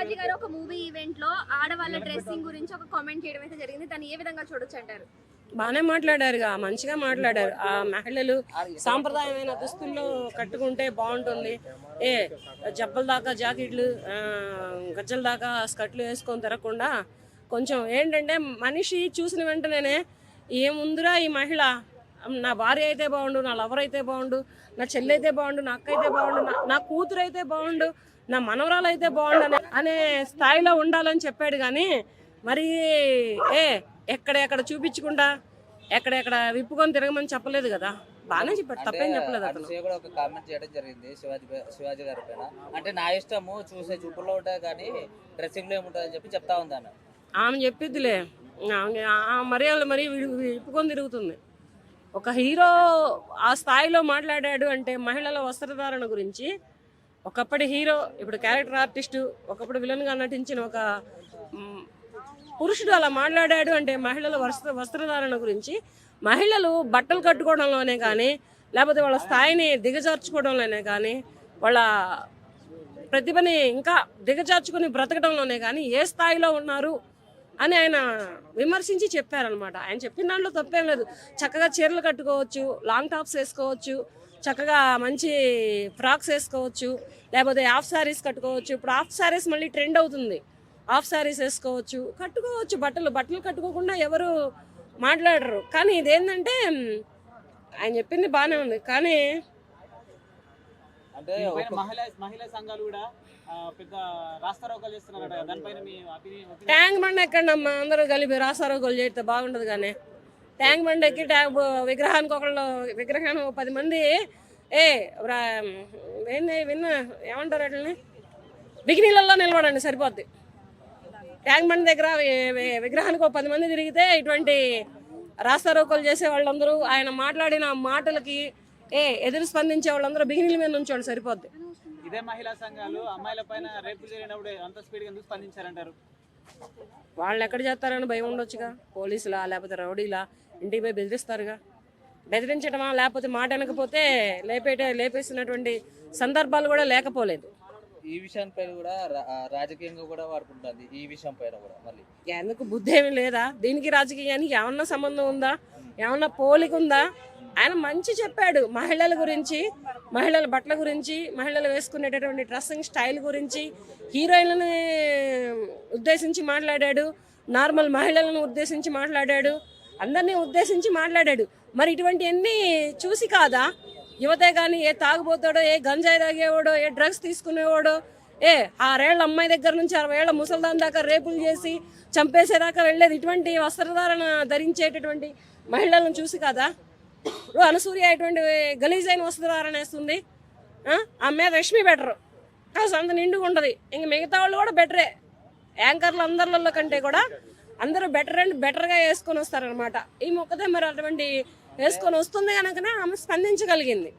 శివాజీ గారు ఒక movie event లో ఆడవాళ్ళ డ్రెస్సింగ్ గురించి ఒక కామెంట్ చేయడం అయితే జరిగింది. దాన్ని ఏ విధంగా చూడొచ్చు అంటారు? బాగానే మాట్లాడారుగా, మంచిగా మాట్లాడారు. ఆ మహిళలు సాంప్రదాయమైన దుస్తుల్లో కట్టుకుంటే బాగుంటుంది. జబ్బల దాకా జాకెట్లు, గజ్జల దాకా స్కర్ట్లు వేసుకొని తిరగకుండా కొంచెం ఏంటంటే మనిషి చూసిన వెంటనే ఏముందిరా ఈ మహిళ, నా భార్య అయితే బాగుండు, నా లవర్ అయితే బాగుండు, నా చెల్లి అయితే బాగుండు, నా అక్క అయితే బాగుండు, నా కూతురు అయితే బాగుండు, నా మనవరాలు అయితే బాగుండు అనే స్థాయిలో ఉండాలని చెప్పాడు. కానీ మరి ఎక్కడెక్కడ చూపించకుండా ఎక్కడెక్కడ విప్పుకొని తిరగమని చెప్పలేదు కదా. బాగానే చెప్పాడు, తప్పేం చెప్పలేదు. అతను కూడా ఒక కామెంట్ చేయడం జరిగింది శివాజీ గారి పైన. అంటే నా ఇష్టము చూసే చూపుల్లో ఉంటాయి కానీ డ్రెస్సింగ్ లో ఏముంటుంది అని చెప్పి చెప్తా ఉందాను. ఆమె చెప్పిద్దిలే, మర్యాదలు మరి విప్పుకొని తిరుగుతుంది. ఒక హీరో ఆ స్థాయిలో మాట్లాడాడు అంటే మహిళల వస్త్రధారణ గురించి. ఒకప్పటి హీరో, ఇప్పుడు క్యారెక్టర్ ఆర్టిస్టు, ఒకప్పుడు విలన్గా నటించిన ఒక పురుషుడు అలా మాట్లాడాడు అంటే మహిళల వస్త్రధారణ గురించి. మహిళలు బట్టలు కట్టుకోవడంలోనే కానీ, లేకపోతే వాళ్ళ స్థాయిని దిగజార్చుకోవడంలోనే కానీ, వాళ్ళ ప్రతిభని ఇంకా దిగజార్చుకుని బ్రతకడంలోనే కానీ ఏ స్థాయిలో ఉన్నారు అని ఆయన విమర్శించి చెప్పారనమాట. ఆయన చెప్పిన దాంట్లో తప్పేం లేదు. చక్కగా చీరలు కట్టుకోవచ్చు, లాంగ్ టాప్స్ వేసుకోవచ్చు, చక్కగా మంచి ఫ్రాక్స్ వేసుకోవచ్చు, లేకపోతే హాఫ్ శారీస్ కట్టుకోవచ్చు. ఇప్పుడు హాఫ్ శారీస్ మళ్ళీ ట్రెండ్ అవుతుంది. హాఫ్ శారీస్ వేసుకోవచ్చు, కట్టుకోవచ్చు. బట్టలు కట్టుకోకుండా ఎవరు మాట్లాడరు. కానీ ఇదేంటంటే ఆయన చెప్పింది బాగానే ఉంది. కానీ అంటే మహిళా సంఘాలు కూడా పెద్ద రాస్తారోకలు చేస్తున్నారు. దానిపైన మీ ట్యాంక్ బండ్ ఎక్కడమ్మా అందరూ కలిపి రాస్తారోకలు చేస్తే బాగుండదు. కానీ ట్యాంక్ బండ్ ఎక్కి విగ్రహానికి 10 మంది ఏమంటారు వాటిని, బిగినీలలో నిలబడండి సరిపోద్ది. ట్యాంక్ బండ్ దగ్గర విగ్రహానికి 10 మంది తిరిగితే ఇటువంటి రాస్తారోకలు చేసే వాళ్ళందరూ, ఆయన మాట్లాడిన మాటలకి ఎదురు స్పందించే వాళ్ళందరూ బిగినీల మీద నుంచోండి సరిపోద్ది. ఇదే మహిళా సంఘాలు అమ్మాయిల పైన రేపులు జరిగినప్పుడు అంత స్పీడ్గా ఎందుకు స్పందించారంటారు? వాళ్ళు ఎక్కడ చేస్తారని భయం ఉండొచ్చుగా. పోలీసులా లేకపోతే రౌడీలా ఇంటికి పోయి బెదిరిస్తారుగా. బెదిరించడమా లేకపోతే మాట వెనకపోతే లేపేసినటువంటి సందర్భాలు కూడా లేకపోలేదు. ఈ విషయం పైన కూడా రాజకీయంగా కూడా వాడుకుంటుంది. ఈ విషయం పైన కూడా మళ్ళీ ఎందుకు బుద్ధి ఏమి లేదా? దీనికి రాజకీయానికి ఏమన్నా సంబంధం ఉందా? ఏమన్నా పోలిక ఉందా? ఆయన మంచి చెప్పాడు మహిళల గురించి, మహిళల బట్టల గురించి, మహిళలు వేసుకునేటటువంటి డ్రెస్సింగ్ స్టైల్ గురించి, హీరోయిన్లను ఉద్దేశించి మాట్లాడాడు, నార్మల్ మహిళలను ఉద్దేశించి మాట్లాడాడు, అందరినీ ఉద్దేశించి మాట్లాడాడు. మరి ఇటువంటివన్నీ చూసి కాదా యువతే కానీ ఏ తాగుబోతాడో, ఏ గంజాయి తాగేవాడో, ఏ డ్రగ్స్ తీసుకునేవాడో, 6 ఏళ్ల అమ్మాయి దగ్గర నుంచి 60 ఏళ్ల ముసల్దాన్ దాకా రేపులు చేసి చంపేసేదాకా వెళ్ళేది ఇటువంటి వస్త్రధారణ ధరించేటటువంటి మహిళలను చూసి కాదా? అనసూయ ఇటువంటి గలీజ్ అయిన వస్త్రధారణ వేస్తుంది. ఆమె రష్మి బెటర్, కాదు అంత నిండుగా ఉండదు. ఇంక మిగతా వాళ్ళు కూడా బెటరే. యాంకర్లు అందరిలో కంటే కూడా అందరూ బెటర్గా వేసుకొని వస్తారనమాట. ఈ మొక్కదే మరి అటువంటి వేసుకొని వస్తుంది కనుకనే ఆమె స్పందించగలిగింది.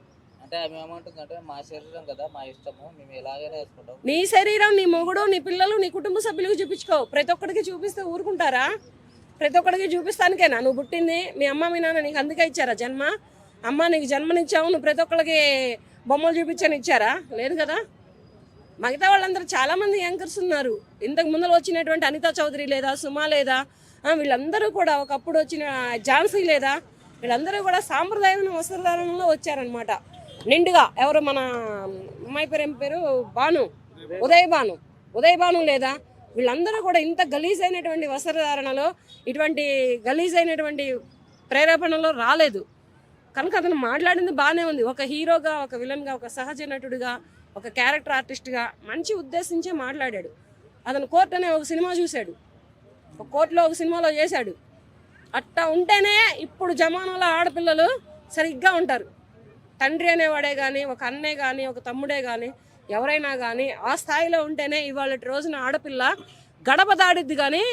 అంటే ఆమె ఏమంటుందంటే మా శరీరం కదా, మా ఇష్టము, మేము ఎలాగైనా వేసుకుంటాం. నీ శరీరం, నీ మొగుడు, నీ పిల్లలు, నీ కుటుంబ సభ్యులకు చూపించుకో. ప్రతి ఒక్కడికి చూపిస్తే ఊరుకుంటారా? ప్రతి ఒక్కడికి చూపిస్తానికేనా నువ్వు పుట్టింది? మీ అమ్మ మీ నాన్న నీకు అందుకే ఇచ్చారా జన్మ? అమ్మ నీకు జన్మనిచ్చావు, నువ్వు ప్రతి ఒక్కరికి బొమ్మలు చూపించని ఇచ్చారా? లేదు కదా. మిగతా వాళ్ళందరూ చాలామంది యాంకర్స్ ఉన్నారు. ఇంతకు ముందర వచ్చినటువంటి అనితా చౌదరి లేదా, సుమా లేదా, వీళ్ళందరూ కూడా ఒకప్పుడు వచ్చిన ఝాన్సీ లేదా, వీళ్ళందరూ కూడా సాంప్రదాయమైన వస్త్రధారణలో వచ్చారనమాట నిండుగా. ఎవరు మన అమ్మాయి పేరు భాను, ఉదయ్ భాను లేదా, వీళ్ళందరూ కూడా ఇంత గలీజ్ అయినటువంటి వస్త్రధారణలో, ఇటువంటి గలీజ్ అయినటువంటి ప్రేరేపణలో రాలేదు. కనుక అతను మాట్లాడింది బాగానే ఉంది. ఒక హీరోగా, ఒక విలన్గా, ఒక సహజ నటుడిగా, ఒక క్యారెక్టర్ ఆర్టిస్ట్గా మంచి ఉద్దేశించే మాట్లాడాడు. అతను కోర్ట్ అనే ఒక సినిమా చూశాడు, ఒక కోర్టులో ఒక సినిమాలో చేశాడు. అట్టా ఉంటేనే ఇప్పుడు జమానాలో ఆడపిల్లలు సరిగ్గా ఉంటారు. తండ్రి అనేవాడే కానీ, ఒక అన్నే కానీ, ఒక తమ్ముడే కానీ, ఎవరైనా కానీ ఆ స్థాయిలో ఉంటేనే ఇవాళ రోజున ఆడపిల్ల గడప దాడిద్ది కానీ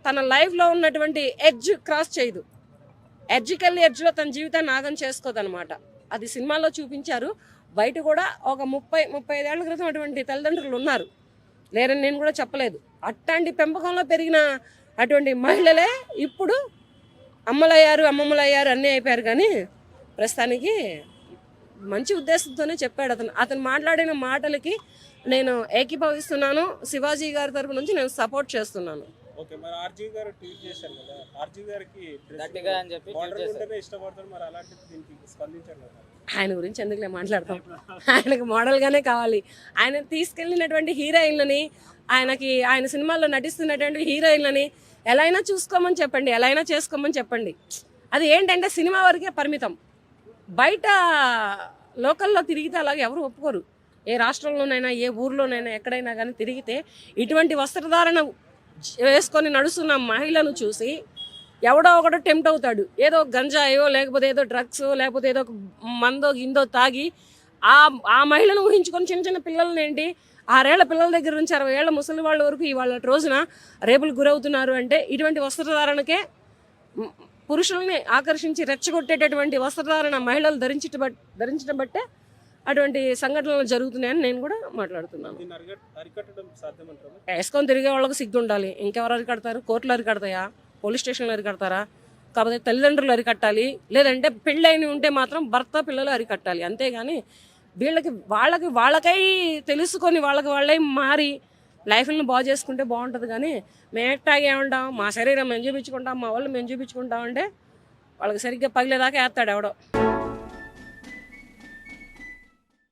తన లైఫ్లో ఉన్నటువంటి ఎడ్జ్ క్రాస్ చేయదు. ఎడ్జ్కెళ్ళి ఎడ్జ్లో తన జీవితాన్ని నాగం చేసుకోదనమాట. అది సినిమాలో చూపించారు. బయట కూడా ఒక 30-35 ఏళ్ల క్రితం అటువంటి తల్లిదండ్రులు ఉన్నారు, లేరని నేను కూడా చెప్పలేదు. అట్లాంటి పెంపకంలో పెరిగిన అటువంటి మహిళలే ఇప్పుడు అమ్మలయ్యారు, అమ్మమ్మలయ్యారు, అన్నీ అయిపోయారు. కానీ ప్రస్తుతానికి మంచి ఉద్దేశంతోనే చెప్పాడు అతను. అతను మాట్లాడిన మాటలకి నేను ఏకీభవిస్తున్నాను. శివాజీ గారి తరపు నుంచి నేను సపోర్ట్ చేస్తున్నాను. ఓకే, మరి ఆర్జీ గారు ట్వీట్ చేశారు కదా, ఆర్జీ గారికి గట్టిగా అని చెప్పి బార్డర్ ఉంటేనే ఇష్టపడతారు, మరి అలాంటి దీనికి స్పందించారు కదా. ఆయన గురించి ఎందుకులే మాట్లాడతాం, ఆయనకు మోడల్గానే కావాలి. ఆయన తీసుకెళ్ళినటువంటి హీరోయిన్లని, ఆయన సినిమాల్లో నటిస్తున్నటువంటి హీరోయిన్లని ఎలా అయినా చూసుకోమని చెప్పండి, ఎలా అయినా చేసుకోమని చెప్పండి. అది ఏంటంటే సినిమా వరకే పరిమితం. బయట లోకల్లో తిరిగితే అలాగే ఎవరు ఒప్పుకోరు. ఏ రాష్ట్రంలోనైనా ఏ ఊర్లోనైనా ఎక్కడైనా కానీ తిరిగితే ఇటువంటి వస్త్రధారణ వేసుకొని నడుస్తున్న మహిళను చూసి ఎవడో ఒకడో టెంప్ట్ అవుతాడు. ఏదో గంజాయో లేకపోతే ఏదో డ్రగ్స్ లేకపోతే ఏదో మందో గిందో తాగి ఆ మహిళను ఊహించుకొని చిన్న చిన్న పిల్లలని ఏంటి 6 ఏళ్ల పిల్లల దగ్గర నుంచి 60 ఏళ్ల ముసలి వాళ్ళ వరకు ఇవాళ రోజున రేపులు గురవుతున్నారు. అంటే ఇటువంటి వస్త్రధారణకే పురుషుల్ని ఆకర్షించి రెచ్చగొట్టేటటువంటి వస్త్రధారణ మహిళలు ధరించడం బట్టే అటువంటి సంఘటనలు జరుగుతున్నాయని నేను కూడా మాట్లాడుతున్నాను. దీన్ని అరికట్టడం సాధ్యమంటారు? వేసుకొని తిరిగే వాళ్ళకి సిగ్గు ఉండాలి. ఇంకెవరు అరికడతారు? కోర్టులు అరికడతాయా? పోలీస్ స్టేషన్లు అరికడతారా? కాకపోతే తల్లిదండ్రులు అరికట్టాలి. లేదంటే పెళ్ళైన ఉంటే మాత్రం భర్త పిల్లలు అరికట్టాలి. అంతేగాని వాళ్ళకై తెలుసుకొని వాళ్ళే మారి లైఫ్ని బాగు చేసుకుంటే బాగుంటుంది. కానీ మేము ఎట్టాగే ఉంటాం, మా శరీరం మేము చూపించుకుంటాం, మా వాళ్ళు మేము చూపించుకుంటాం అంటే వాళ్ళకి సరిగ్గా పగిలేదాకా వేస్తాడు ఎవడో.